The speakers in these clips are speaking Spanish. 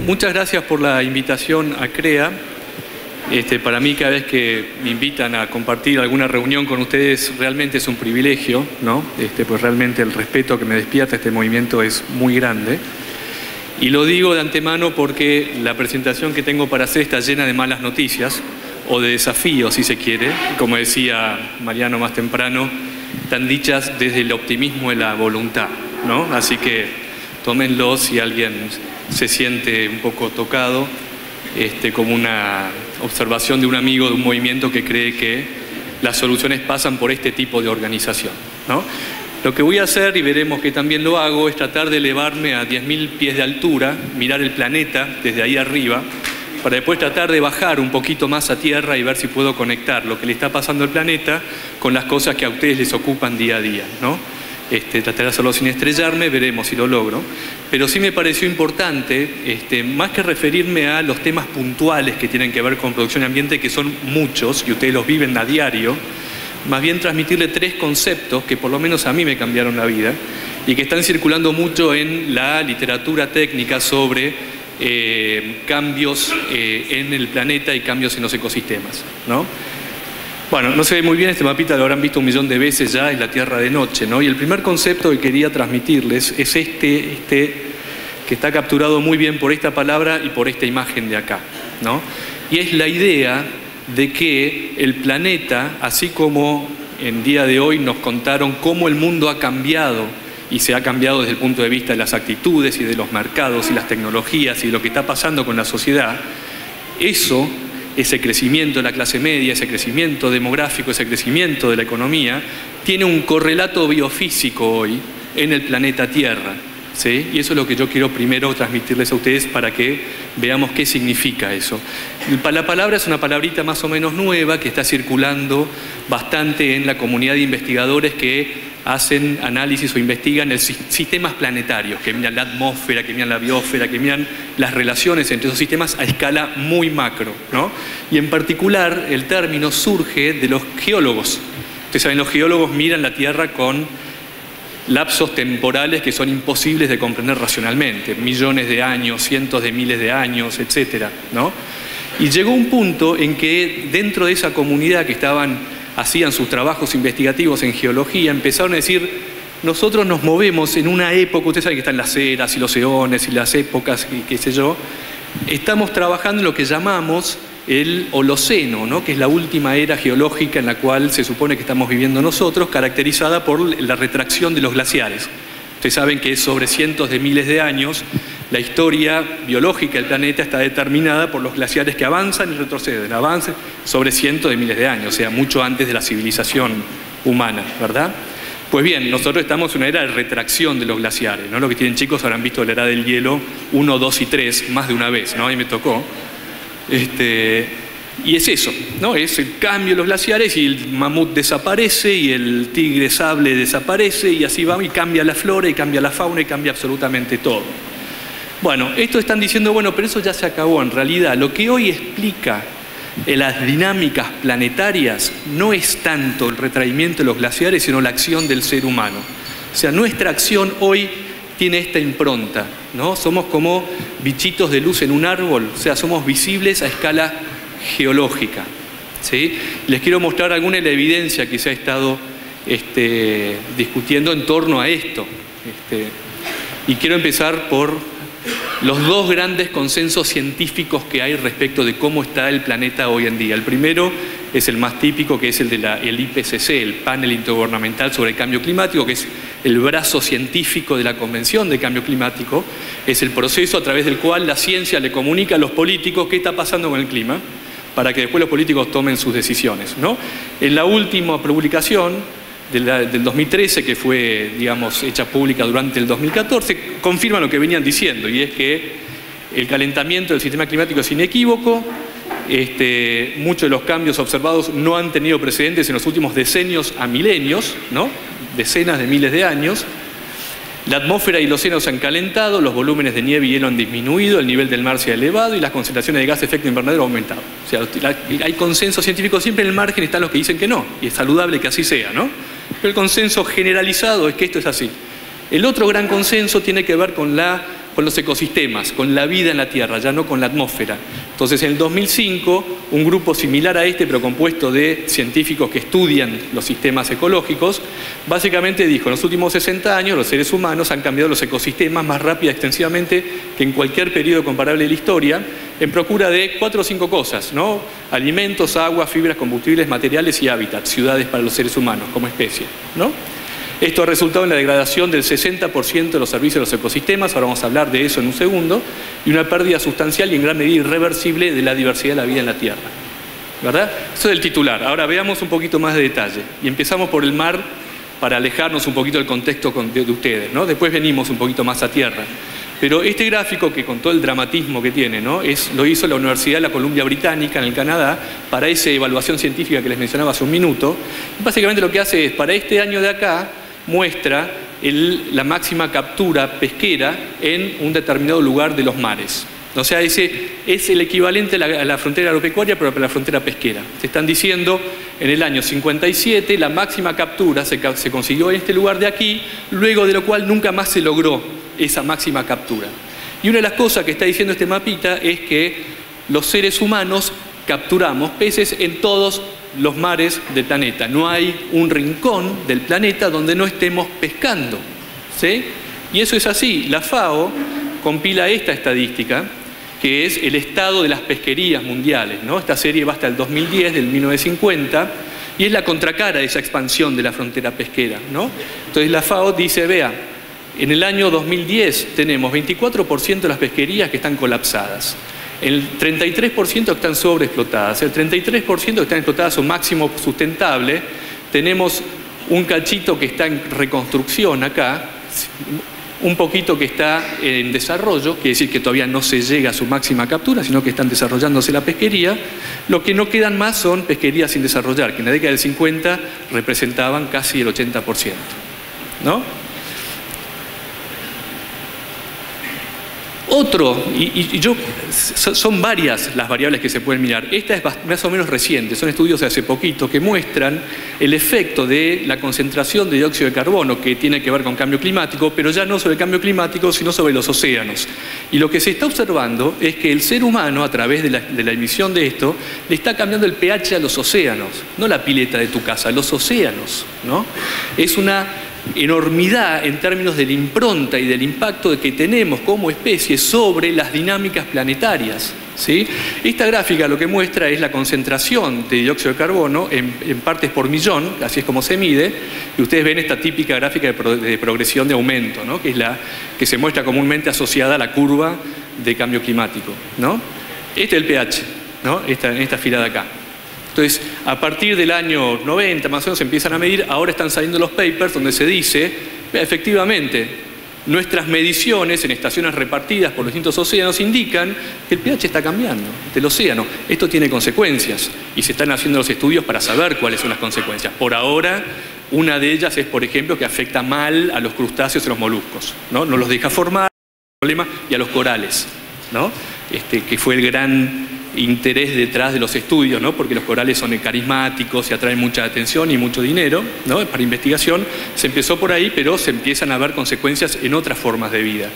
muchas gracias por la invitación a CREA. Para mí, cada vez que me invitan a compartir alguna reunión con ustedes, realmente es un privilegio, ¿no? Pues realmente el respeto que me despierta este movimiento es muy grande. Y lo digo de antemano porque la presentación que tengo para hacer está llena de malas noticias, o de desafíos, si se quiere. Como decía Mariano más temprano, están dichas desde el optimismo y la voluntad, ¿no? Así que tómenlo si alguien se siente un poco tocado, como una observación de un amigo de un movimiento que cree que las soluciones pasan por este tipo de organización, ¿no? Lo que voy a hacer, y veremos que también lo hago, es tratar de elevarme a 10.000 pies de altura, mirar el planeta desde ahí arriba, para después tratar de bajar un poquito más a tierra y ver si puedo conectar lo que le está pasando al planeta con las cosas que a ustedes les ocupan día a día, ¿no? Trataré de hacerlo sin estrellarme, veremos si lo logro. Pero sí me pareció importante, más que referirme a los temas puntuales que tienen que ver con producción y ambiente, que son muchos y ustedes los viven a diario, más bien transmitirle 3 conceptos que por lo menos a mí me cambiaron la vida y que están circulando mucho en la literatura técnica sobre cambios en el planeta y cambios en los ecosistemas, ¿no? Bueno, no se ve muy bien este mapita, lo habrán visto 1.000.000 de veces ya, es la Tierra de noche, ¿no? Y el primer concepto que quería transmitirles es que está capturado muy bien por esta palabra y por esta imagen de acá, ¿no? Y es la idea de que el planeta, así como en día de hoy nos contaron cómo el mundo ha cambiado, y se ha cambiado desde el punto de vista de las actitudes y de los mercados y las tecnologías y de lo que está pasando con la sociedad, ese crecimiento de la clase media, ese crecimiento demográfico, ese crecimiento de la economía, tiene un correlato biofísico hoy en el planeta Tierra, ¿sí? Y eso es lo que yo quiero primero transmitirles a ustedes para que veamos qué significa eso. La palabra es una palabrita más o menos nueva que está circulando bastante en la comunidad de investigadores que hacen análisis o investigan sistemas planetarios, que miran la atmósfera, que miran la biosfera, que miran las relaciones entre esos sistemas a escala muy macro, ¿no? Y en particular el término surge de los geólogos. Ustedes saben, los geólogos miran la Tierra con lapsos temporales que son imposibles de comprender racionalmente, millones de años, cientos de miles de años, etcétera, ¿no? Y llegó un punto en que dentro de esa comunidad que hacían sus trabajos investigativos en geología, empezaron a decir, nosotros nos movemos en una época, ustedes saben que están las eras y los eones y las épocas y qué sé yo, estamos trabajando en lo que llamamos el Holoceno, ¿no? Que es la última era geológica en la cual se supone que estamos viviendo nosotros, caracterizada por la retracción de los glaciares. Ustedes saben que sobre cientos de miles de años la historia biológica del planeta está determinada por los glaciares que avanzan y retroceden, avanzan sobre cientos de miles de años, o sea, mucho antes de la civilización humana, ¿verdad? Pues bien, nosotros estamos en una era de retracción de los glaciares, ¿no? Lo que tienen chicos habrán visto la era del hielo 1, 2 y 3 más de una vez, ¿no? A mí me tocó. Y es eso, ¿no? Es el cambio de los glaciares y el mamut desaparece y el tigre sable desaparece y así va y cambia la flora y cambia la fauna y cambia absolutamente todo. Bueno, esto están diciendo, bueno, pero eso ya se acabó. En realidad, lo que hoy explica las dinámicas planetarias no es tanto el retraimiento de los glaciares, sino la acción del ser humano. O sea, nuestra acción hoy tiene esta impronta, ¿no? Somos como bichitos de luz en un árbol, o sea, somos visibles a escala geológica, ¿sí? Les quiero mostrar alguna de la evidencia que se ha estado discutiendo en torno a esto. Y quiero empezar por los 2 grandes consensos científicos que hay respecto de cómo está el planeta hoy en día. El primero es el más típico, que es el de el IPCC, el Panel Intergubernamental sobre el Cambio Climático, que es el brazo científico de la Convención de Cambio Climático. Es el proceso a través del cual la ciencia le comunica a los políticos qué está pasando con el clima, para que después los políticos tomen sus decisiones, ¿no? En la última publicación del 2013, que fue, digamos, hecha pública durante el 2014, confirma lo que venían diciendo, y es que el calentamiento del sistema climático es inequívoco. Muchos de los cambios observados no han tenido precedentes en los últimos decenios a milenios, ¿no? Decenas de miles de años. La atmósfera y los océanos se han calentado, los volúmenes de nieve y hielo han disminuido, el nivel del mar se ha elevado y las concentraciones de gas de efecto invernadero han aumentado. O sea, hay consenso científico, siempre en el margen están los que dicen que no, y es saludable que así sea, ¿no? Pero el consenso generalizado es que esto es así. El otro gran consenso tiene que ver con con los ecosistemas, con la vida en la Tierra, ya no con la atmósfera. Entonces, en el 2005, un grupo similar a este, pero compuesto de científicos que estudian los sistemas ecológicos, básicamente dijo, en los últimos 60 años los seres humanos han cambiado los ecosistemas más rápida y extensivamente que en cualquier periodo comparable de la historia, en procura de 4 o 5 cosas, ¿no? Alimentos, agua, fibras, combustibles, materiales y hábitats, ciudades para los seres humanos como especie, ¿no? Esto ha resultado en la degradación del 60% de los servicios de los ecosistemas, ahora vamos a hablar de eso en un segundo, y una pérdida sustancial y en gran medida irreversible de la diversidad de la vida en la Tierra. ¿Verdad? Eso es el titular. Ahora veamos un poquito más de detalle. Y empezamos por el mar para alejarnos un poquito del contexto de ustedes, ¿no? Después venimos un poquito más a tierra. Pero este gráfico, que con todo el dramatismo que tiene, ¿no? Lo hizo la Universidad de la Columbia Británica en el Canadá para esa evaluación científica que les mencionaba hace un minuto. Básicamente lo que hace es, para este año de acá, muestra la máxima captura pesquera en un determinado lugar de los mares. O sea, ese es el equivalente a la frontera agropecuaria, pero para la frontera pesquera. Se están diciendo, en el año 57, la máxima captura se consiguió en este lugar de aquí, luego de lo cual nunca más se logró esa máxima captura. Y una de las cosas que está diciendo este mapita es que los seres humanos capturamos peces en todos los mares del planeta. No hay un rincón del planeta donde no estemos pescando, ¿sí? Y eso es así. La FAO compila esta estadística, que es el estado de las pesquerías mundiales, ¿no? Esta serie va hasta el 2010, del 1950, y es la contracara de esa expansión de la frontera pesquera, ¿no? Entonces la FAO dice, vea, en el año 2010 tenemos 24% de las pesquerías que están colapsadas. El 33% están sobreexplotadas, el 33% que están explotadas a su máximo sustentable. Tenemos un cachito que está en reconstrucción acá, un poquito que está en desarrollo, quiere decir que todavía no se llega a su máxima captura, sino que están desarrollándose la pesquería. Lo que no quedan más son pesquerías sin desarrollar, que en la década del 50 representaban casi el 80%, ¿no? Son varias las variables que se pueden mirar. Esta es más o menos reciente, son estudios de hace poquito que muestran el efecto de la concentración de dióxido de carbono que tiene que ver con cambio climático, pero ya no sobre el cambio climático, sino sobre los océanos. Y lo que se está observando es que el ser humano, a través de la emisión de esto, le está cambiando el pH a los océanos, no la pileta de tu casa, los océanos, ¿no? Es una enormidad en términos de la impronta y del impacto que tenemos como especie sobre las dinámicas planetarias, ¿sí? Esta gráfica lo que muestra es la concentración de dióxido de carbono en partes por millón, así es como se mide, y ustedes ven esta típica gráfica de progresión de aumento, ¿no? Que es la que se muestra comúnmente asociada a la curva de cambio climático, ¿no? Este es el pH, ¿no? En esta fila de acá. Entonces, a partir del año 90, más o menos, se empiezan a medir. Ahora están saliendo los papers donde se dice, efectivamente, nuestras mediciones en estaciones repartidas por los distintos océanos indican que el pH está cambiando del océano. Esto tiene consecuencias y se están haciendo los estudios para saber cuáles son las consecuencias. Por ahora, una de ellas es, por ejemplo, que afecta mal a los crustáceos y los moluscos, ¿no? No los deja formar, problema, y a los corales, ¿no? Que fue el gran interés detrás de los estudios, ¿no? Porque los corales son carismáticos y atraen mucha atención y mucho dinero, ¿no? Para investigación. Se empezó por ahí, pero se empiezan a ver consecuencias en otras formas de vida.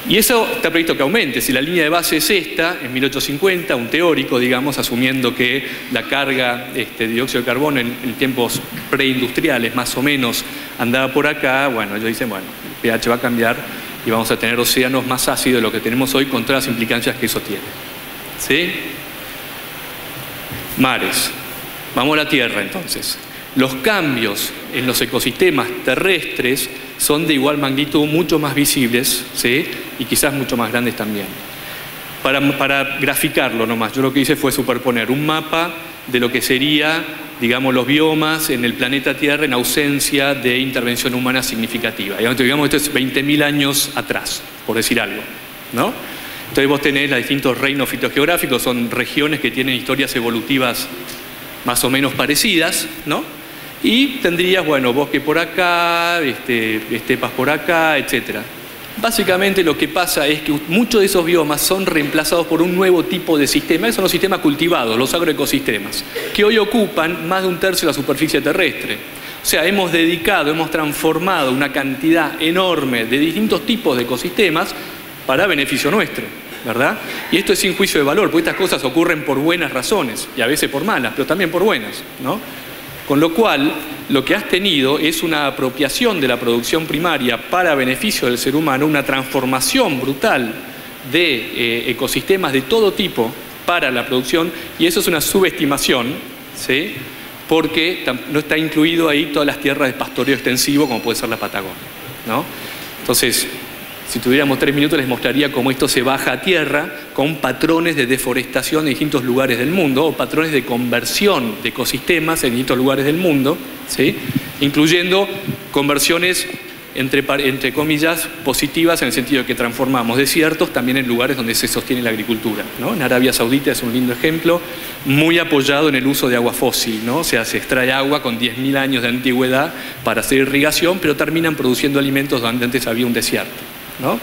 Y eso está previsto que aumente. Si la línea de base es esta, en 1850, un teórico, digamos, asumiendo que la carga de dióxido de carbono en tiempos preindustriales más o menos andaba por acá, bueno, ellos dicen, bueno, el pH va a cambiar y vamos a tener océanos más ácidos de lo que tenemos hoy, con todas las implicancias que eso tiene. ¿Sí? Mares. Vamos a la Tierra, entonces. Los cambios en los ecosistemas terrestres son de igual magnitud, mucho más visibles, ¿sí? Y quizás mucho más grandes también. Para graficarlo nomás, yo lo que hice fue superponer un mapa de lo que sería, digamos, los biomas en el planeta Tierra en ausencia de intervención humana significativa. Digamos, esto es 20.000 años atrás, por decir algo, ¿no? Entonces vos tenés los distintos reinos fitogeográficos, son regiones que tienen historias evolutivas más o menos parecidas, ¿no? Y tendrías, bueno, bosque por acá, estepas por acá, etcétera. Básicamente lo que pasa es que muchos de esos biomas son reemplazados por un nuevo tipo de sistema, esos son los sistemas cultivados, los agroecosistemas, que hoy ocupan más de 1/3 de la superficie terrestre. O sea, hemos transformado una cantidad enorme de distintos tipos de ecosistemas para beneficio nuestro, ¿verdad? Y esto es sin juicio de valor, porque estas cosas ocurren por buenas razones, y a veces por malas, pero también por buenas, ¿no? Con lo cual, lo que has tenido es una apropiación de la producción primaria para beneficio del ser humano, una transformación brutal de ecosistemas de todo tipo para la producción, y eso es una subestimación, ¿sí? Porque no está incluido ahí todas las tierras de pastoreo extensivo, como puede ser la Patagonia, ¿no? Entonces, si tuviéramos 3 minutos les mostraría cómo esto se baja a tierra con patrones de deforestación en distintos lugares del mundo, o patrones de conversión de ecosistemas en distintos lugares del mundo, ¿sí? Incluyendo conversiones entre comillas, positivas, en el sentido de que transformamos desiertos también en lugares donde se sostiene la agricultura, ¿no? En Arabia Saudita es un lindo ejemplo, muy apoyado en el uso de agua fósil, ¿no? O sea, se extrae agua con 10.000 años de antigüedad para hacer irrigación, pero terminan produciendo alimentos donde antes había un desierto, ¿no?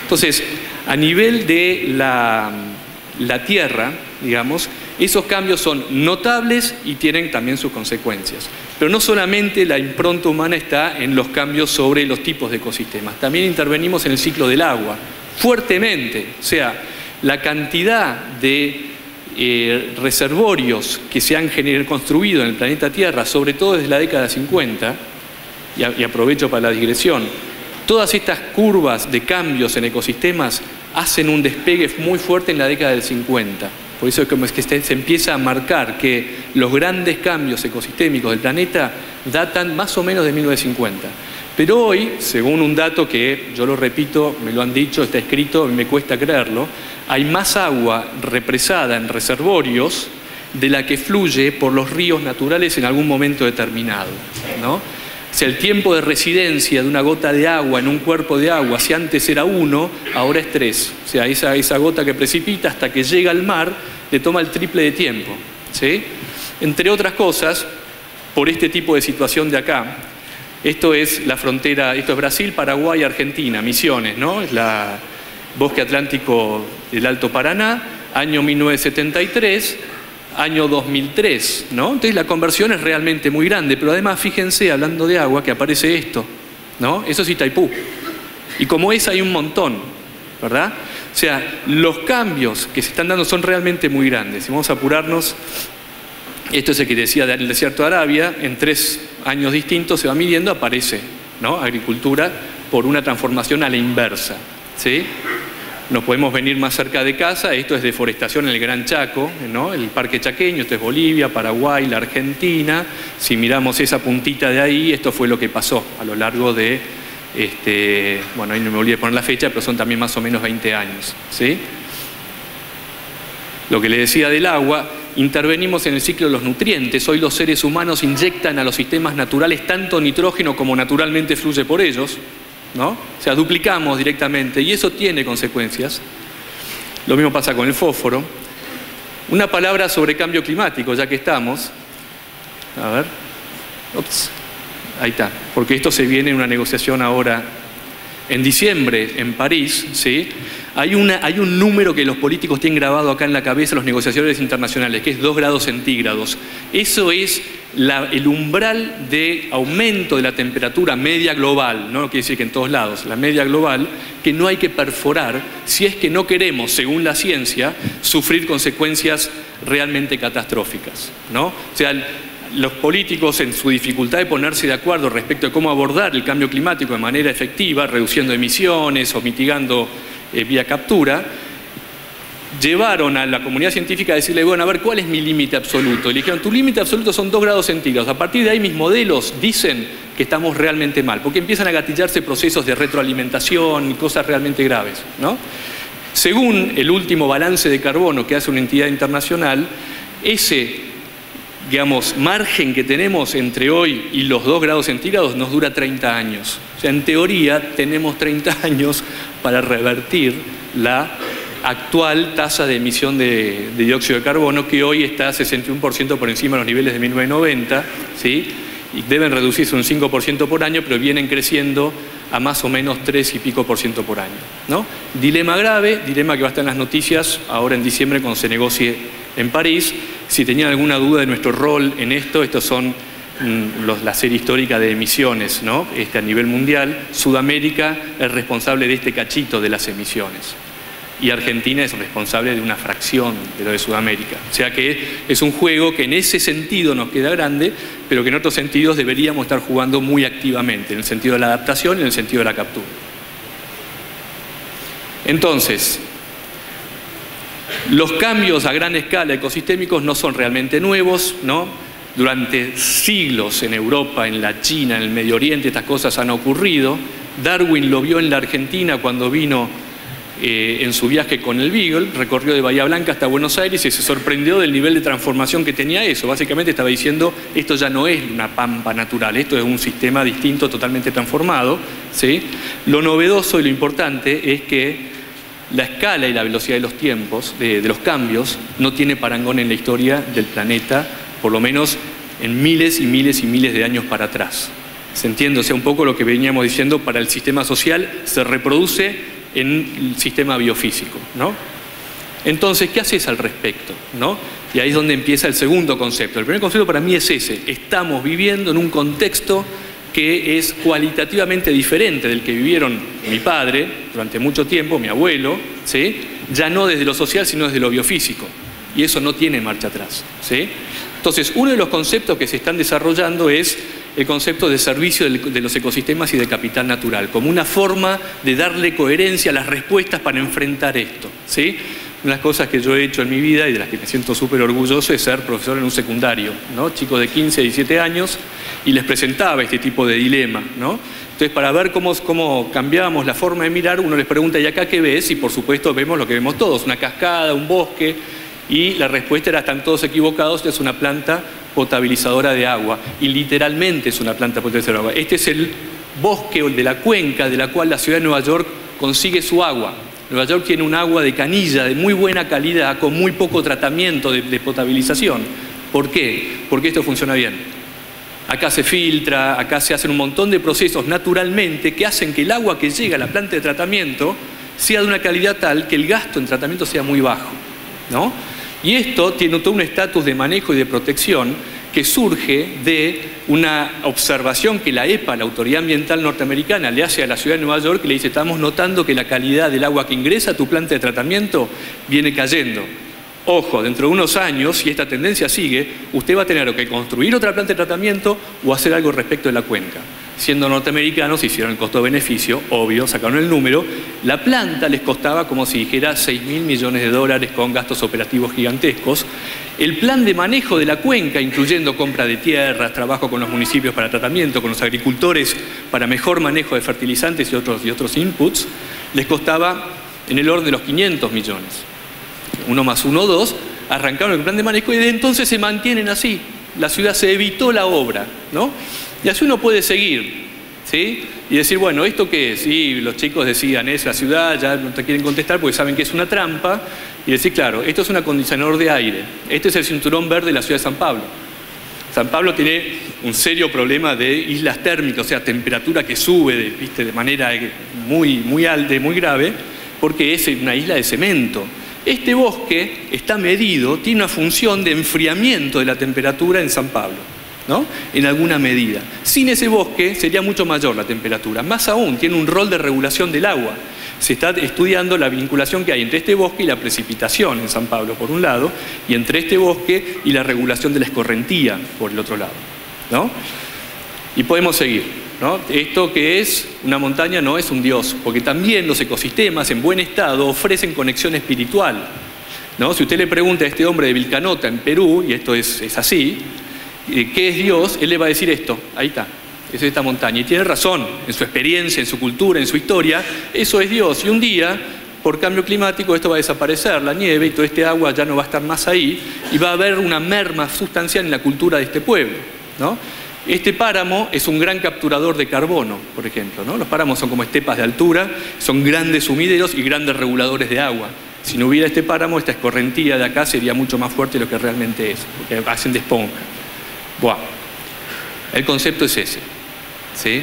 Entonces, a nivel de la tierra, digamos, esos cambios son notables y tienen también sus consecuencias. Pero no solamente la impronta humana está en los cambios sobre los tipos de ecosistemas, también intervenimos en el ciclo del agua, fuertemente. O sea, la cantidad de reservorios que se han construido en el planeta Tierra, sobre todo desde la década de 50, y aprovecho para la digresión, todas estas curvas de cambios en ecosistemas hacen un despegue muy fuerte en la década del 50. Por eso es que se empieza a marcar que los grandes cambios ecosistémicos del planeta datan más o menos de 1950. Pero hoy, según un dato que yo lo repito, me lo han dicho, está escrito, me cuesta creerlo, hay más agua represada en reservorios de la que fluye por los ríos naturales en algún momento determinado, ¿no? O sea, el tiempo de residencia de una gota de agua en un cuerpo de agua, si antes era 1, ahora es 3. O sea, esa gota que precipita hasta que llega al mar, le toma el triple de tiempo, ¿sí? Entre otras cosas, por este tipo de situación de acá, esto es la frontera, esto es Brasil, Paraguay, Argentina, Misiones, ¿no? Es la bosque atlántico del Alto Paraná, año 1973, año 2003, ¿no? Entonces la conversión es realmente muy grande, pero además fíjense, hablando de agua, que aparece esto, ¿no? Eso es Itaipú. Y como es, hay un montón, ¿verdad? O sea, los cambios que se están dando son realmente muy grandes. Si vamos a apurarnos, esto es el que decía del desierto de Arabia, en 3 años distintos se va midiendo, aparece, ¿no? Agricultura por una transformación a la inversa, ¿sí? Nos podemos venir más cerca de casa, esto es deforestación en el Gran Chaco, ¿no? El Parque Chaqueño, esto es Bolivia, Paraguay, la Argentina. Si miramos esa puntita de ahí, esto fue lo que pasó a lo largo de, bueno, ahí no me olvidé poner la fecha, pero son también más o menos 20 años, ¿sí? Lo que le decía del agua, intervenimos en el ciclo de los nutrientes. Hoy los seres humanos inyectan a los sistemas naturales tanto nitrógeno como naturalmente fluye por ellos, ¿no? O sea, duplicamos directamente y eso tiene consecuencias. Lo mismo pasa con el fósforo. Una palabra sobre cambio climático, ya que estamos. A ver. Ups. Ahí está. Porque esto se viene en una negociación ahora en diciembre en París, ¿sí? Hay un número que los políticos tienen grabado acá en la cabeza, los negociadores internacionales, que es 2 grados centígrados. Eso es el umbral de aumento de la temperatura media global, no quiere decir que en todos lados, la media global, que no hay que perforar si es que no queremos, según la ciencia, sufrir consecuencias realmente catastróficas, ¿no? O sea, los políticos, en su dificultad de ponerse de acuerdo respecto a cómo abordar el cambio climático de manera efectiva, reduciendo emisiones o mitigando vía captura, llevaron a la comunidad científica a decirle, bueno, a ver, ¿cuál es mi límite absoluto? Y le dijeron, tu límite absoluto son 2 grados centígrados. A partir de ahí mis modelos dicen que estamos realmente mal, porque empiezan a gatillarse procesos de retroalimentación y cosas realmente graves, ¿no? Según el último balance de carbono que hace una entidad internacional, ese, digamos, margen que tenemos entre hoy y los 2 grados centígrados nos dura 30 años. O sea, en teoría tenemos 30 años para revertir la actual tasa de emisión de dióxido de carbono, que hoy está 61% por encima de los niveles de 1990, ¿sí? Y deben reducirse un 5% por año, pero vienen creciendo a más o menos 3 y pico % por año, ¿no? Dilema grave, dilema que va a estar en las noticias ahora en diciembre cuando se negocie en París. Si tenían alguna duda de nuestro rol en esto, estos son la serie histórica de emisiones, ¿no? A nivel mundial, Sudamérica es responsable de este cachito de las emisiones. Y Argentina es responsable de una fracción de lo de Sudamérica. O sea que es un juego que en ese sentido nos queda grande, pero que en otros sentidos deberíamos estar jugando muy activamente, en el sentido de la adaptación y en el sentido de la captura. Entonces, los cambios a gran escala ecosistémicos no son realmente nuevos, ¿no? Durante siglos en Europa, en la China, en el Medio Oriente, estas cosas han ocurrido. Darwin lo vio en la Argentina cuando vino en su viaje con el Beagle, recorrió de Bahía Blanca hasta Buenos Aires y se sorprendió del nivel de transformación que tenía eso. Básicamente estaba diciendo, esto ya no es una pampa natural, esto es un sistema distinto, totalmente transformado, ¿sí? Lo novedoso y lo importante es que la escala y la velocidad de los tiempos, de los cambios, no tiene parangón en la historia del planeta, por lo menos en miles y miles y miles de años para atrás. ¿Se entiende? O sea, un poco lo que veníamos diciendo, para el sistema social se reproduce en el sistema biofísico, ¿no? Entonces, ¿qué haces al respecto, ¿no? Y ahí es donde empieza el segundo concepto. El primer concepto para mí es ese. Estamos viviendo en un contexto que es cualitativamente diferente del que vivieron mi padre durante mucho tiempo, mi abuelo, ¿sí? Ya no desde lo social, sino desde lo biofísico. Y eso no tiene marcha atrás, ¿sí? Entonces, uno de los conceptos que se están desarrollando es el concepto de servicio de los ecosistemas y de capital natural, como una forma de darle coherencia a las respuestas para enfrentar esto, ¿sí? Una de las cosas que yo he hecho en mi vida y de las que me siento súper orgulloso es ser profesor en un secundario, ¿no? Chicos de 15, 17 años, y les presentaba este tipo de dilema, ¿no? Entonces, para ver cómo cambiábamos la forma de mirar, uno les pregunta, ¿y acá qué ves? Y por supuesto vemos lo que vemos todos, una cascada, un bosque, y la respuesta era, están todos equivocados, es una planta potabilizadora de agua, y literalmente es una planta potabilizadora de agua. Este es el bosque de la cuenca de la cual la ciudad de Nueva York consigue su agua. Nueva York tiene un agua de canilla de muy buena calidad, con muy poco tratamiento de potabilización. ¿Por qué? Porque esto funciona bien. Acá se filtra, acá se hacen un montón de procesos naturalmente que hacen que el agua que llega a la planta de tratamiento sea de una calidad tal que el gasto en tratamiento sea muy bajo, ¿no? Y esto tiene todo un estatus de manejo y de protección que surge de una observación que la EPA, la Autoridad Ambiental Norteamericana, le hace a la ciudad de Nueva York, y le dice, estamos notando que la calidad del agua que ingresa a tu planta de tratamiento viene cayendo. Ojo, dentro de unos años, si esta tendencia sigue, usted va a tener que construir otra planta de tratamiento o hacer algo respecto de la cuenca. Siendo norteamericanos, hicieron el costo-beneficio, obvio, sacaron el número. La planta les costaba, como si dijera, $6.000 millones con gastos operativos gigantescos. El plan de manejo de la cuenca, incluyendo compra de tierras, trabajo con los municipios para tratamiento, con los agricultores para mejor manejo de fertilizantes y otros inputs, les costaba en el orden de los 500 millones. 1 más 1, 2, arrancaron el plan de manejo y desde entonces se mantienen así. La ciudad se evitó la obra, ¿no? Y así uno puede seguir, ¿sí? Y decir, bueno, ¿esto qué es? Y los chicos decían, es la ciudad, ya no te quieren contestar porque saben que es una trampa. Y decir, claro, esto es un acondicionador de aire. Este es el cinturón verde de la ciudad de San Pablo. San Pablo tiene un serio problema de islas térmicas, o sea, temperatura que sube de manera muy alta, muy grave, porque es una isla de cemento. Este bosque está medido, tiene una función de enfriamiento de la temperatura en San Pablo, ¿no? En alguna medida. Sin ese bosque sería mucho mayor la temperatura. Más aún, tiene un rol de regulación del agua. Se está estudiando la vinculación que hay entre este bosque y la precipitación en San Pablo, por un lado, y entre este bosque y la regulación de la escorrentía, por el otro lado, ¿no? Y podemos seguir, ¿no? Esto que es una montaña no es un dios, porque también los ecosistemas en buen estado ofrecen conexión espiritual, ¿no? Si usted le pregunta a este hombre de Vilcanota en Perú, y esto es así, ¿qué es Dios? Él le va a decir esto, ahí está, es esta montaña. Y tiene razón, en su experiencia, en su cultura, en su historia, eso es Dios. Y un día, por cambio climático, esto va a desaparecer, la nieve, y toda este agua ya no va a estar más ahí, y va a haber una merma sustancial en la cultura de este pueblo, ¿no? Este páramo es un gran capturador de carbono, por ejemplo, ¿no? Los páramos son como estepas de altura, son grandes sumideros y grandes reguladores de agua. Si no hubiera este páramo, esta escorrentía de acá sería mucho más fuerte de lo que realmente es, porque hacen de esponja. Buah. El concepto es ese, ¿sí?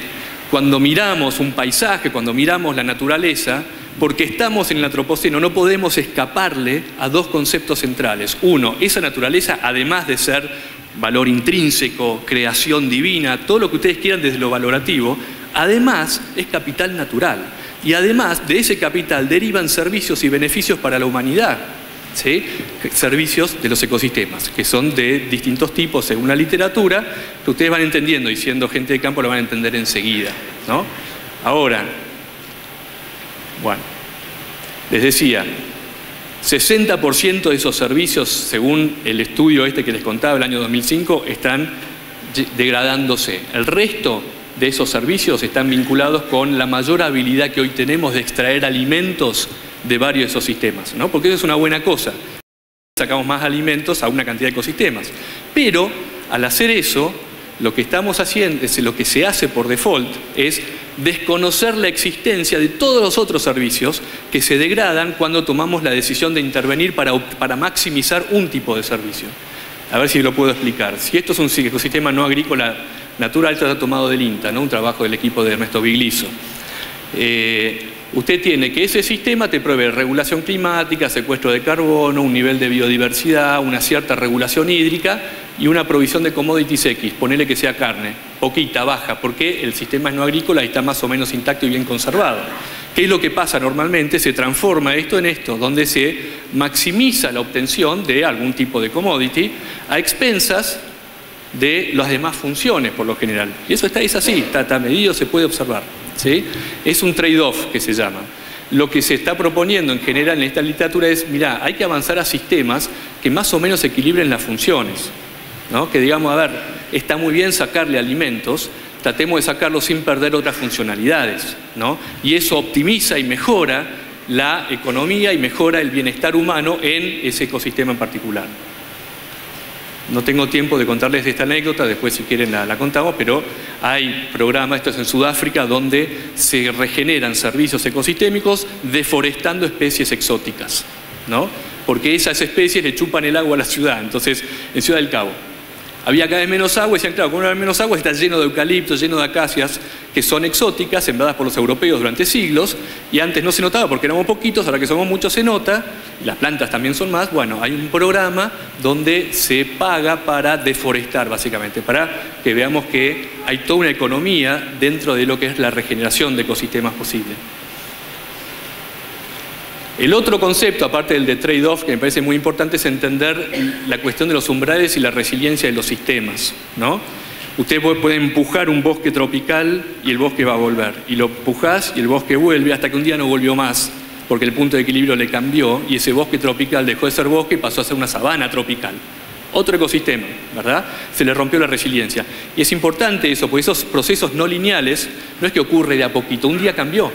Cuando miramos un paisaje, cuando miramos la naturaleza, Porque estamos en el antropoceno, no podemos escaparle a dos conceptos centrales. Uno, esa naturaleza, además de ser valor intrínseco, creación divina, todo lo que ustedes quieran desde lo valorativo, además es capital natural. Y además de ese capital derivan servicios y beneficios para la humanidad, ¿sí? Servicios de los ecosistemas, que son de distintos tipos según la literatura, que ustedes van entendiendo y siendo gente de campo lo van a entender enseguida, ¿no? Ahora, bueno, les decía, 60% de esos servicios, según el estudio este que les contaba el año 2005, están degradándose. El resto de esos servicios están vinculados con la mayor habilidad que hoy tenemos de extraer alimentos de varios de esos sistemas, ¿no? Porque eso es una buena cosa. Sacamos más alimentos a una cantidad de ecosistemas. Pero al hacer eso, lo que estamos haciendo, lo que se hace por default, es desconocer la existencia de todos los otros servicios que se degradan cuando tomamos la decisión de intervenir para maximizar un tipo de servicio. A ver si lo puedo explicar. Si esto es un ecosistema no agrícola natural, esto está tomado del INTA, ¿no? Un trabajo del equipo de Ernesto Bigliso. Usted tiene que ese sistema te provee regulación climática, secuestro de carbono, un nivel de biodiversidad, una cierta regulación hídrica y una provisión de commodities X, ponele que sea carne, poquita, baja, porque el sistema es no agrícola y está más o menos intacto y bien conservado. ¿Qué es lo que pasa normalmente? Se transforma esto en esto, donde se maximiza la obtención de algún tipo de commodity a expensas de las demás funciones, por lo general. Y eso es así, está medido, se puede observar, ¿sí? Es un trade-off que se llama. Lo que se está proponiendo en general en esta literatura es, mirá, hay que avanzar a sistemas que más o menos equilibren las funciones, ¿no? Que digamos, a ver, está muy bien sacarle alimentos, tratemos de sacarlos sin perder otras funcionalidades, ¿no? Y eso optimiza y mejora la economía y mejora el bienestar humano en ese ecosistema en particular. No tengo tiempo de contarles esta anécdota, después si quieren la contamos, pero hay programas, esto es en Sudáfrica, donde se regeneran servicios ecosistémicos deforestando especies exóticas, ¿no? Porque esas especies le chupan el agua a la ciudad. Entonces, en Ciudad del Cabo había cada vez menos agua y decían, claro, como no hay menos agua está lleno de eucaliptos, lleno de acacias que son exóticas, sembradas por los europeos durante siglos, y antes no se notaba porque éramos poquitos, ahora que somos muchos se nota, y las plantas también son más. Bueno, hay un programa donde se paga para deforestar, básicamente, para que veamos que hay toda una economía dentro de lo que es la regeneración de ecosistemas posible. El otro concepto, aparte del de trade-off, que me parece muy importante, es entender la cuestión de los umbrales y la resiliencia de los sistemas, ¿no? Usted puede empujar un bosque tropical y el bosque va a volver. Y lo empujás y el bosque vuelve hasta que un día no volvió más, porque el punto de equilibrio le cambió y ese bosque tropical dejó de ser bosque y pasó a ser una sabana tropical. Otro ecosistema, ¿verdad? Se le rompió la resiliencia. Y es importante eso, porque esos procesos no lineales no es que ocurre de a poquito, un día cambió.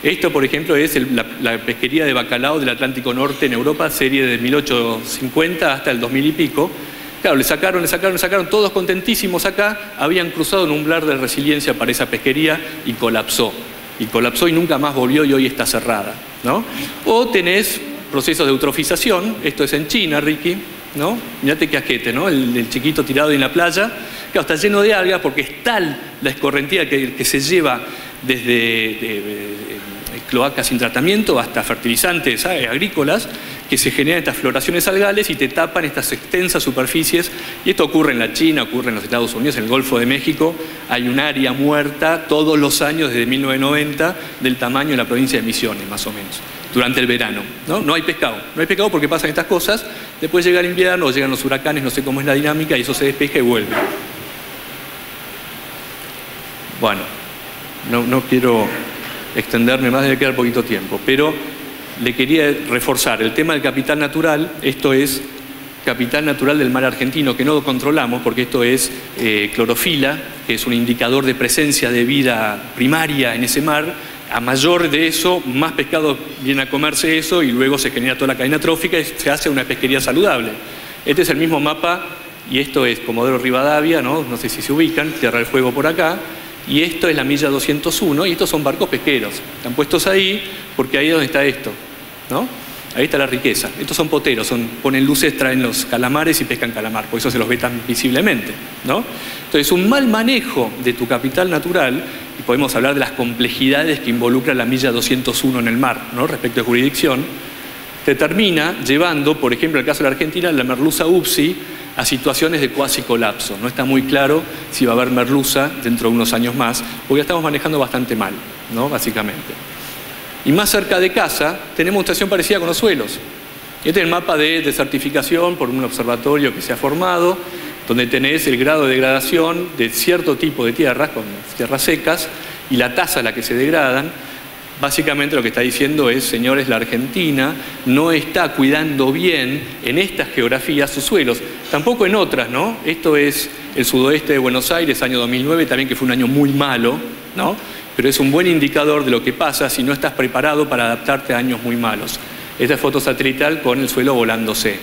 Esto, por ejemplo, es la pesquería de bacalao del Atlántico Norte en Europa, serie de 1850 hasta el 2000 y pico. Claro, le sacaron, todos contentísimos acá, habían cruzado un umbral de resiliencia para esa pesquería y colapsó. Y colapsó y nunca más volvió y hoy está cerrada, ¿no? O tenés procesos de eutrofización, esto es en China, Ricky, ¿no? Mirate qué asquete, ¿no? El chiquito tirado en la playa, claro, está lleno de algas porque es tal la escorrentía que se lleva desde cloacas sin tratamiento hasta fertilizantes agrícolas, que se generan estas floraciones algales y te tapan estas extensas superficies. Y esto ocurre en la China, ocurre en los Estados Unidos, en el Golfo de México. Hay un área muerta todos los años desde 1990 del tamaño de la provincia de Misiones, más o menos, durante el verano, ¿no? No hay pescado. No hay pescado porque pasan estas cosas. Después llega el invierno, llegan los huracanes, no sé cómo es la dinámica, y eso se despeja y vuelve. Bueno, no quiero extenderme más, debe quedar poquito tiempo, pero le quería reforzar el tema del capital natural. Esto es capital natural del mar argentino, que no lo controlamos porque esto es clorofila, que es un indicador de presencia de vida primaria en ese mar. A mayor de eso, más pescado viene a comerse eso y luego se genera toda la cadena trófica y se hace una pesquería saludable. Este es el mismo mapa y esto es Comodoro Rivadavia, ¿no? No sé si se ubican, Tierra del Fuego por acá. Y esto es la milla 201 y estos son barcos pesqueros. Están puestos ahí porque ahí es donde está esto, ¿no? Ahí está la riqueza. Estos son poteros, ponen luces, traen los calamares y pescan calamar, por eso se los ve tan visiblemente, ¿no? Entonces, un mal manejo de tu capital natural, y podemos hablar de las complejidades que involucra la milla 201 en el mar, ¿no? Respecto a jurisdicción, te termina llevando, por ejemplo, en el caso de la Argentina, la merluza UPSI, a situaciones de cuasi colapso. No está muy claro si va a haber merluza dentro de unos años más, porque la estamos manejando bastante mal, ¿no? Básicamente. Y más cerca de casa tenemos una situación parecida con los suelos. Este es el mapa de desertificación por un observatorio que se ha formado, donde tenés el grado de degradación de cierto tipo de tierras, con tierras secas, y la tasa a la que se degradan. Básicamente lo que está diciendo es, señores, la Argentina no está cuidando bien en estas geografías sus suelos, tampoco en otras, ¿no? Esto es el sudoeste de Buenos Aires, año 2009, también que fue un año muy malo, ¿no? Pero es un buen indicador de lo que pasa si no estás preparado para adaptarte a años muy malos. Esta es foto satelital con el suelo volándose,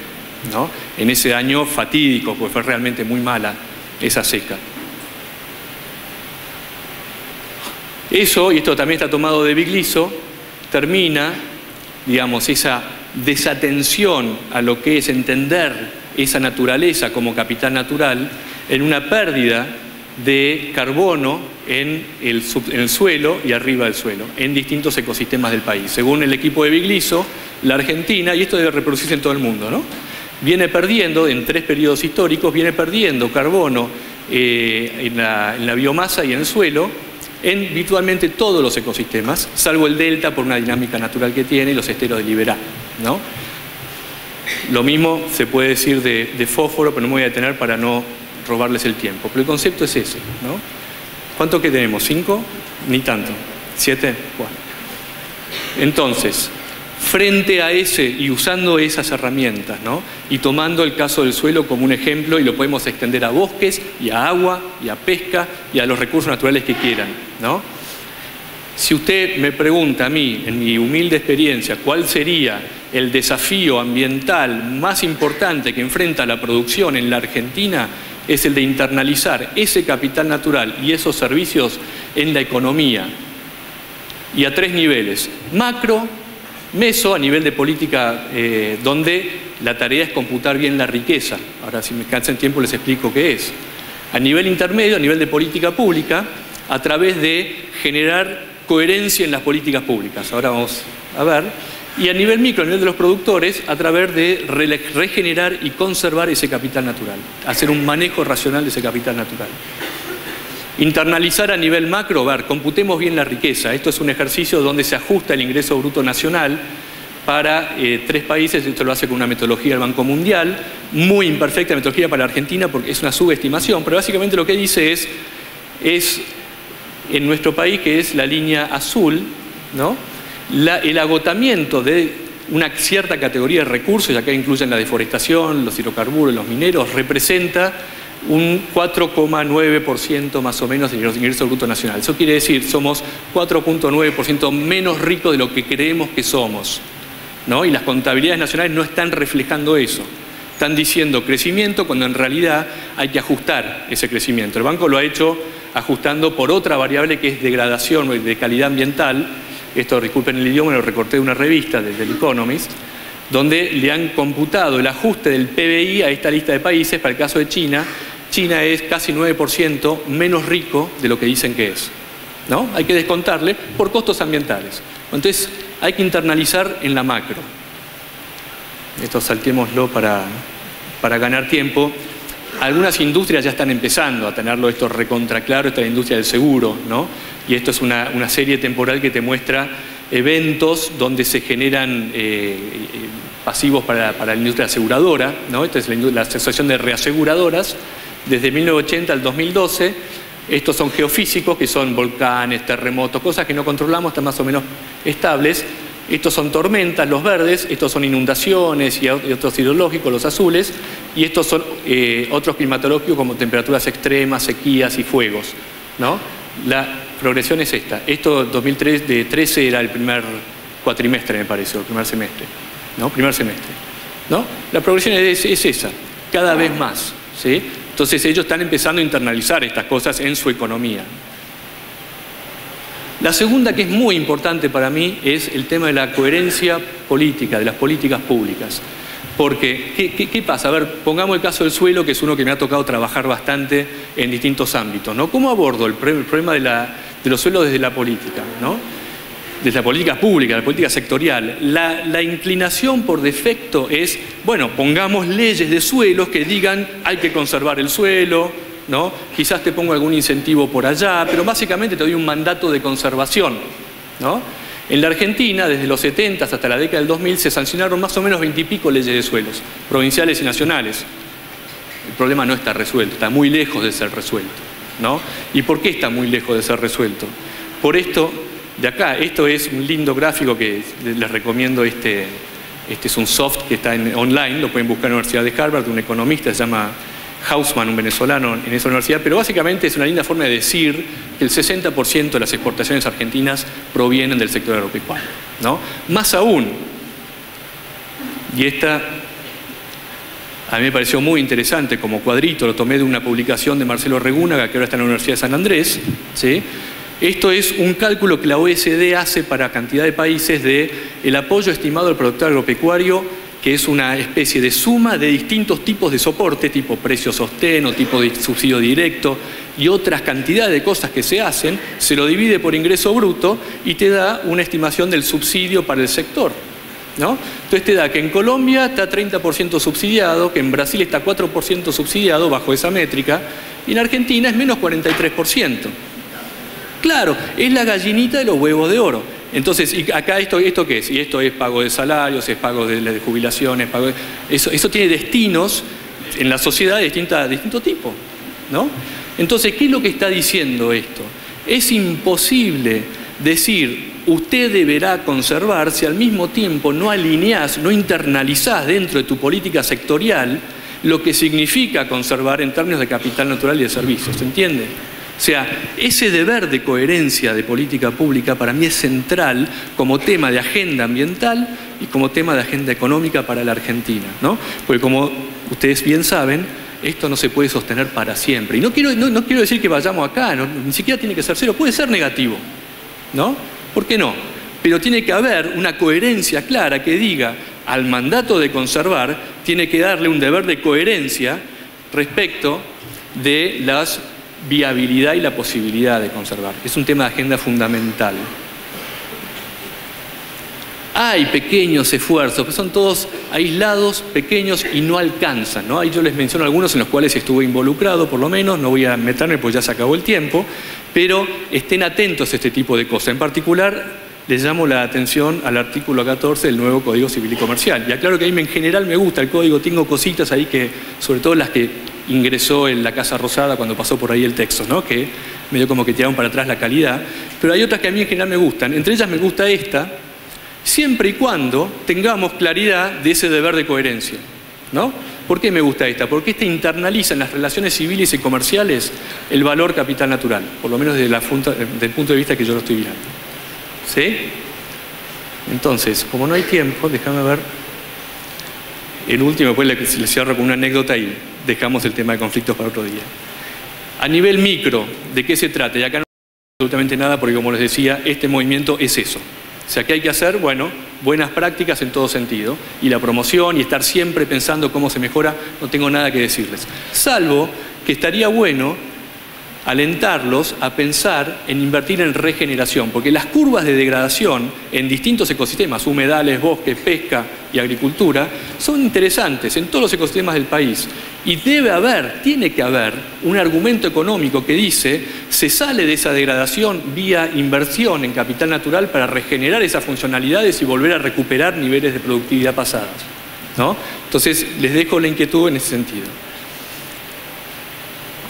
¿no? En ese año fatídico, porque fue realmente muy mala esa seca. Eso, y esto también está tomado de Bigliso, termina, digamos, esa desatención a lo que es entender esa naturaleza como capital natural en una pérdida de carbono en el suelo y arriba del suelo, en distintos ecosistemas del país. Según el equipo de Bigliso, la Argentina, y esto debe reproducirse en todo el mundo, ¿no? Viene perdiendo, en 3 periodos históricos, viene perdiendo carbono en la biomasa y en el suelo, en virtualmente todos los ecosistemas, salvo el delta por una dinámica natural que tiene y los esteros de Liberá, ¿no? Lo mismo se puede decir de fósforo, pero no me voy a detener para no robarles el tiempo. Pero el concepto es ese, ¿no? ¿Cuánto que tenemos? 5, ni tanto. 7, bueno. Entonces, frente a ese y usando esas herramientas, ¿no? Y tomando el caso del suelo como un ejemplo, y lo podemos extender a bosques, y a agua, y a pesca, y a los recursos naturales que quieran, ¿no? Si usted me pregunta a mí, en mi humilde experiencia, cuál sería el desafío ambiental más importante que enfrenta la producción en la Argentina, es el de internalizar ese capital natural y esos servicios en la economía. Y a 3 niveles. Macro, meso, a nivel de política, donde la tarea es computar bien la riqueza. Ahora, si me cansa el tiempo, les explico qué es. A nivel intermedio, a nivel de política pública, a través de generar coherencia en las políticas públicas. Ahora vamos a ver. Y a nivel micro, a nivel de los productores, a través de regenerar y conservar ese capital natural. Hacer un manejo racional de ese capital natural. Internalizar a nivel macro, computemos bien la riqueza. Esto es un ejercicio donde se ajusta el ingreso bruto nacional para 3 países. Esto lo hace con una metodología del Banco Mundial, muy imperfecta metodología para la Argentina porque es una subestimación, pero básicamente lo que dice es en nuestro país, que es la línea azul, ¿no? El agotamiento de una cierta categoría de recursos, y acá incluyen la deforestación, los hidrocarburos, los mineros, representa un 4,9% más o menos del ingreso bruto nacional. Eso quiere decir, somos 4,9% menos ricos de lo que creemos que somos, ¿no? Y las contabilidades nacionales no están reflejando eso. Están diciendo crecimiento cuando en realidad hay que ajustar ese crecimiento. El banco lo ha hecho ajustando por otra variable que es degradación de calidad ambiental. Esto, disculpen el idioma, lo recorté de una revista, del Economist, donde le han computado el ajuste del PBI a esta lista de países. Para el caso de China, China es casi 9% menos rico de lo que dicen que es, ¿no? Hay que descontarle por costos ambientales. Entonces, hay que internalizar en la macro. Esto saltémoslo para ganar tiempo. Algunas industrias ya están empezando a tenerlo esto recontra claro. Esta es la industria del seguro, ¿no? Y esto es una serie temporal que te muestra eventos donde se generan pasivos para la industria aseguradora, ¿no? Esta es la Asociación de Reaseguradoras. Desde 1980 al 2012, estos son geofísicos, que son volcanes, terremotos, cosas que no controlamos, están más o menos estables. Estos son tormentas, los verdes, estos son inundaciones y otros hidrológicos, los azules, y estos son otros climatológicos como temperaturas extremas, sequías y fuegos, ¿no? La progresión es esta. Esto 2013 era el primer cuatrimestre, me parece, o el primer semestre, ¿no? Primer semestre, ¿no? La progresión es esa, cada vez más, ¿sí? Entonces ellos están empezando a internalizar estas cosas en su economía. La segunda, que es muy importante para mí, es el tema de la coherencia política, de las políticas públicas. Porque, ¿qué pasa? A ver, pongamos el caso del suelo, que es uno que me ha tocado trabajar bastante en distintos ámbitos, ¿no? ¿Cómo abordo el problema de los suelos desde la política, ¿no? Desde la política pública, la política sectorial? La inclinación por defecto es, bueno, pongamos leyes de suelos que digan hay que conservar el suelo, ¿no? Quizás te pongo algún incentivo por allá, pero básicamente te doy un mandato de conservación, ¿no? En la Argentina, desde los 70 hasta la década del 2000, se sancionaron más o menos 20 y pico leyes de suelos, provinciales y nacionales. El problema no está resuelto, está muy lejos de ser resuelto, ¿no? ¿Y por qué está muy lejos de ser resuelto? Por esto de acá, esto es un lindo gráfico que les recomiendo, este es un soft que está online, lo pueden buscar en la Universidad de Harvard, de un economista, se llama Hausman, un venezolano en esa universidad, pero básicamente es una linda forma de decir que el 60% de las exportaciones argentinas provienen del sector agropecuario, ¿no? Más aún, y esta a mí me pareció muy interesante como cuadrito, lo tomé de una publicación de Marcelo Regúnaga, que ahora está en la Universidad de San Andrés, ¿sí? Esto es un cálculo que la OECD hace para cantidad de países de el apoyo estimado al productor agropecuario, que es una especie de suma de distintos tipos de soporte, tipo precio sostén o tipo de subsidio directo y otras cantidades de cosas que se hacen, se lo divide por ingreso bruto y te da una estimación del subsidio para el sector, ¿no? Entonces te da que en Colombia está 30% subsidiado, que en Brasil está 4% subsidiado bajo esa métrica y en Argentina es menos 43%. Claro, es la gallinita de los huevos de oro. Entonces, ¿y acá esto qué es? Y esto es pago de salarios, es pago de jubilaciones, eso tiene destinos en la sociedad de distinto tipo, ¿no? Entonces, ¿qué es lo que está diciendo esto? Es imposible decir, usted deberá conservar si al mismo tiempo no alineás, no internalizás dentro de tu política sectorial lo que significa conservar en términos de capital natural y de servicios, ¿se entiende? O sea, ese deber de coherencia de política pública para mí es central como tema de agenda ambiental y como tema de agenda económica para la Argentina, ¿no? Porque como ustedes bien saben, esto no se puede sostener para siempre. Y no quiero decir que vayamos acá, ni siquiera tiene que ser cero, puede ser negativo, ¿no? ¿Por qué no? Pero tiene que haber una coherencia clara que diga al mandato de conservar, tiene que darle un deber de coherencia respecto de las viabilidad y la posibilidad de conservar. Es un tema de agenda fundamental. Hay pequeños esfuerzos, pero son todos aislados, pequeños y no alcanzan, ¿no? Ahí yo les menciono algunos en los cuales estuve involucrado, por lo menos, no voy a meterme porque ya se acabó el tiempo, pero estén atentos a este tipo de cosas. En particular, les llamo la atención al artículo 14 del nuevo Código Civil y Comercial. Y aclaro que a mí en general me gusta el código, tengo cositas ahí que, sobre todo las que ingresó en la Casa Rosada cuando pasó por ahí el texto, ¿no? Que medio como que tiraron para atrás la calidad, pero hay otras que a mí en general me gustan. Entre ellas me gusta esta, siempre y cuando tengamos claridad de ese deber de coherencia, ¿no? ¿Por qué me gusta esta? Porque esta internaliza en las relaciones civiles y comerciales el valor capital natural, por lo menos desde el punto de vista que yo lo estoy mirando. ¿Sí? Entonces, como no hay tiempo, déjame ver el último, después les cierro con una anécdota y dejamos el tema de conflictos para otro día. A nivel micro, ¿de qué se trata? Y acá no hay absolutamente nada porque, como les decía, este movimiento es eso. O sea, ¿qué hay que hacer? Bueno, buenas prácticas en todo sentido. Y la promoción y estar siempre pensando cómo se mejora, no tengo nada que decirles. Salvo que estaría bueno alentarlos a pensar en invertir en regeneración, porque las curvas de degradación en distintos ecosistemas, humedales, bosques, pesca y agricultura, son interesantes en todos los ecosistemas del país. Y tiene que haber un argumento económico que dice, se sale de esa degradación vía inversión en capital natural para regenerar esas funcionalidades y volver a recuperar niveles de productividad pasados, ¿no? Entonces, les dejo la inquietud en ese sentido.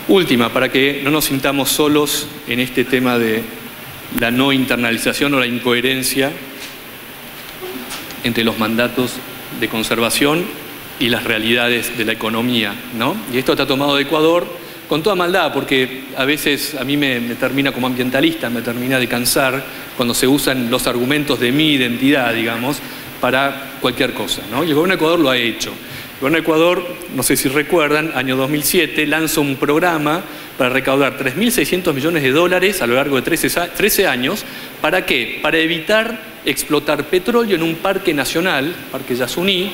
Última, para que no nos sintamos solos en este tema de la no internalización o la incoherencia entre los mandatos de conservación y las realidades de la economía, ¿no? Y esto está tomado de Ecuador con toda maldad, porque a veces a mí me termina como ambientalista, me termina de cansar cuando se usan los argumentos de mi identidad, digamos, para cualquier cosa, ¿no? Y el gobierno de Ecuador lo ha hecho. El gobierno de Ecuador, no sé si recuerdan, año 2007, lanza un programa para recaudar 3.600 millones de dólares a lo largo de 13 años. ¿Para qué? Para evitar explotar petróleo en un parque nacional, Parque Yasuní,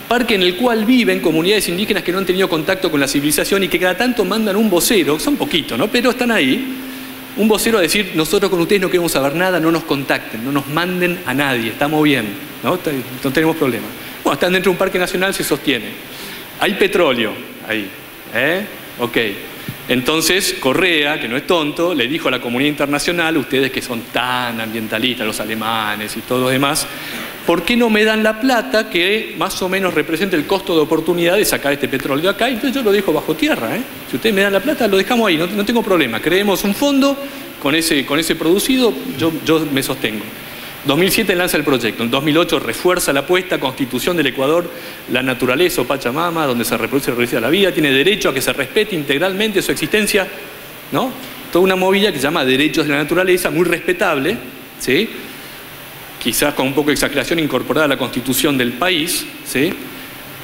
parque en el cual viven comunidades indígenas que no han tenido contacto con la civilización y que cada tanto mandan un vocero, son poquitos, ¿no? Pero están ahí, un vocero a decir, nosotros con ustedes no queremos saber nada, no nos contacten, no nos manden a nadie, estamos bien, ¿no? No tenemos problema. Bueno, están dentro de un parque nacional, se sostiene. Hay petróleo ahí, Ok. Entonces, Correa, que no es tonto, le dijo a la comunidad internacional, ustedes que son tan ambientalistas, los alemanes y todo lo demás, ¿por qué no me dan la plata que más o menos representa el costo de oportunidad de sacar este petróleo de acá? Y entonces yo lo dejo bajo tierra, Si ustedes me dan la plata, lo dejamos ahí, no tengo problema. Creemos un fondo, con ese producido yo me sostengo. 2007 lanza el proyecto, en 2008 refuerza la apuesta, Constitución del Ecuador, la naturaleza o Pachamama, donde se reproduce la vida, tiene derecho a que se respete integralmente su existencia, ¿no? Toda una movida que se llama derechos de la naturaleza, muy respetable, ¿sí? Quizás con un poco de exageración incorporada a la Constitución del país, ¿sí?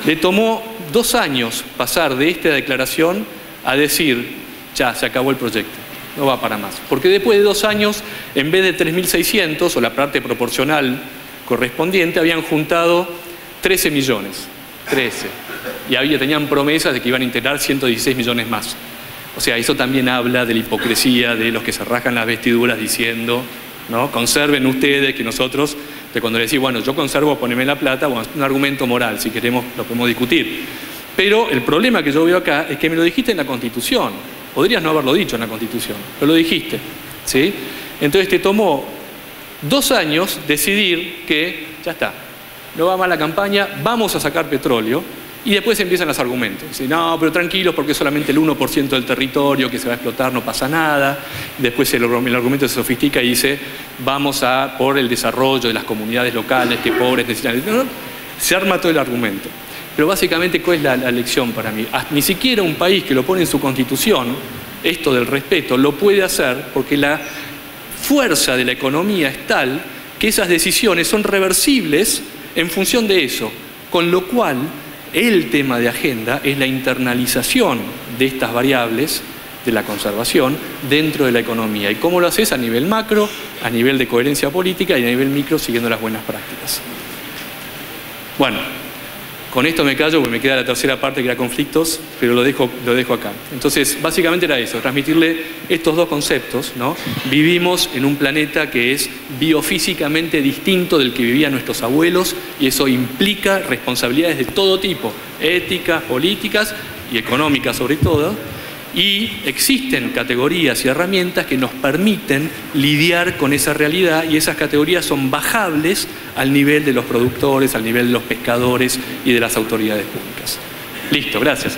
Le tomó 2 años pasar de esta declaración a decir, ya, se acabó el proyecto. No va para más. Porque después de 2 años, en vez de 3.600, o la parte proporcional correspondiente, habían juntado 13 millones. 13. Y tenían promesas de que iban a integrar 116 millones más. O sea, eso también habla de la hipocresía de los que se rasgan las vestiduras diciendo, ¿no? Conserven ustedes que nosotros, de cuando le decís, bueno, yo conservo, poneme la plata, bueno, es un argumento moral, si queremos lo podemos discutir. Pero el problema que yo veo acá es que me lo dijiste en la Constitución. Podrías no haberlo dicho en la Constitución, pero lo dijiste, ¿sí? Entonces te tomó 2 años decidir que, ya está, no va mal la campaña, vamos a sacar petróleo, y después empiezan los argumentos. Dicen, no, pero tranquilos porque es solamente el 1% del territorio que se va a explotar, no pasa nada. Después el argumento se sofistica y dice, vamos a por el desarrollo de las comunidades locales que pobres necesitan. No, se arma todo el argumento. Pero básicamente, ¿cuál es la lección para mí? Ni siquiera un país que lo pone en su constitución, esto del respeto, lo puede hacer porque la fuerza de la economía es tal que esas decisiones son reversibles en función de eso. Con lo cual, el tema de agenda es la internalización de estas variables de la conservación dentro de la economía. ¿Y cómo lo haces? A nivel macro, a nivel de coherencia política y a nivel micro siguiendo las buenas prácticas. Bueno. Con esto me callo porque me queda la tercera parte que era conflictos, pero lo dejo acá. Entonces, básicamente era eso, transmitirle estos 2 conceptos, ¿no? Vivimos en un planeta que es biofísicamente distinto del que vivían nuestros abuelos y eso implica responsabilidades de todo tipo, éticas, políticas y económicas sobre todo. Y existen categorías y herramientas que nos permiten lidiar con esa realidad y esas categorías son bajables al nivel de los productores, al nivel de los pescadores y de las autoridades públicas. Listo, gracias.